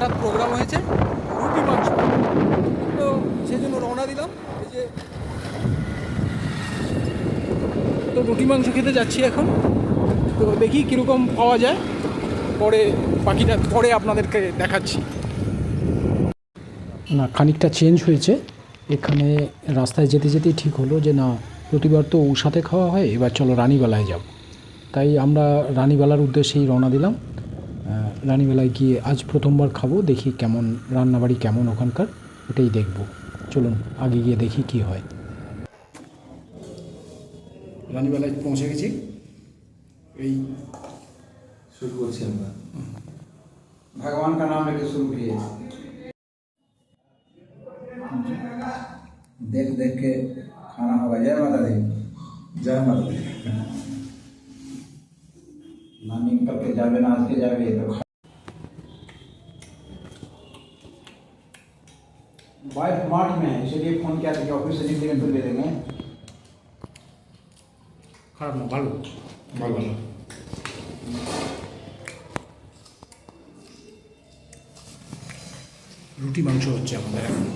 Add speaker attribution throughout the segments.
Speaker 1: হঠাৎ প্রোগ্রাম হয়েছে রুটি মাংস, তো সেই জন্য রওনা দিলাম। এই যে তো রুটি মাংস খেতে যাচ্ছি এখন, তো দেখি কীরকম পাওয়া যায়, বাকিটা পরে আপনাদেরকে দেখাচ্ছি। না, খানিকটা চেঞ্জ হয়েছে এখানে। রাস্তায় যেতে যেতেই ঠিক হলো যে না, প্রতিবার তো উষাতে খাওয়া হয়, এবার চলো রানীবেলায় যাব। তাই আমরা রানীবেলার উদ্দেশ্যেই রওনা দিলাম। রানীবেলায় গিয়ে আজ প্রথমবার খাবো, দেখি কেমন রান্নাবাড়ি, কেমন ওখানকার, ওটাই দেখব। চলুন আগে গিয়ে দেখি কি হয়। রানীবেলায় পৌঁছে গেছি, এই
Speaker 2: शुरू করছি আমরা। भगवान का नाम लेके शुरू किए। देख देख के खाना होगा। जय माता दी। जय माता दी। नानी कल के जावे ना आज के जावे तो वाइफ मार्ट में है, इसलिए फोन किया था कि ऑफिस से जितने में ले देंगे।
Speaker 1: খারাপ না, ভালো ভালো ভালো। রুটি মাংস হচ্ছে আমাদের এখন।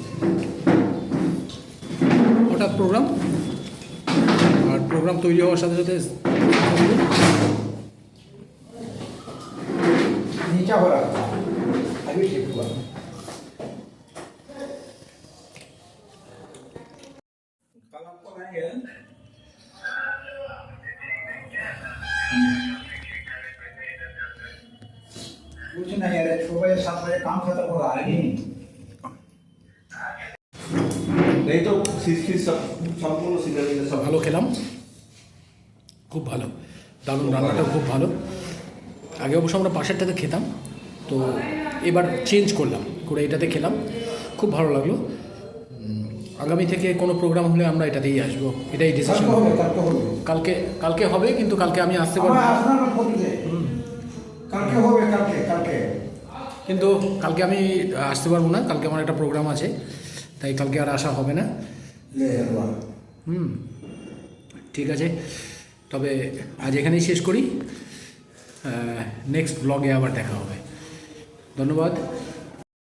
Speaker 1: হঠাৎ প্রোগ্রাম, আর প্রোগ্রাম তৈরি হওয়ার সাথে সাথে
Speaker 2: नीचा हो रहा था, अभी ठीक हुआ। कल आपको आएंगे कुछ नहीं, अरे 6 बजे 7 बजे काम खत्म हो रहा है नहीं तो সম্পূর্ণ সিদ্ধান্ত সব
Speaker 1: ভালো খেলাম, খুব ভালো, দারুণ, রান্নাটাও খুব ভালো। আগে অবশ্য আমরা পাশেরটাতে খেতাম, তো এবার চেঞ্জ করলাম করে এটাতে খেলাম, খুব ভালো লাগলো। আগামী থেকে কোনো প্রোগ্রাম হলে আমরা এটাতেই আসবো, এটাই ডিসিশন। কালকে কালকে হবে, কিন্তু কালকে আমি আসতে পারবো না।
Speaker 2: কালকে হবে, কালকে কালকে
Speaker 1: কিন্তু কালকে আমি আসতে পারবো না, কালকে আমার একটা প্রোগ্রাম আছে, তাই কালকে আর আসা হবে না। ঠিক আছে, তবে আজ এখানেই শেষ করি, নেক্সট ব্লগে আবার দেখা হবে। ধন্যবাদ।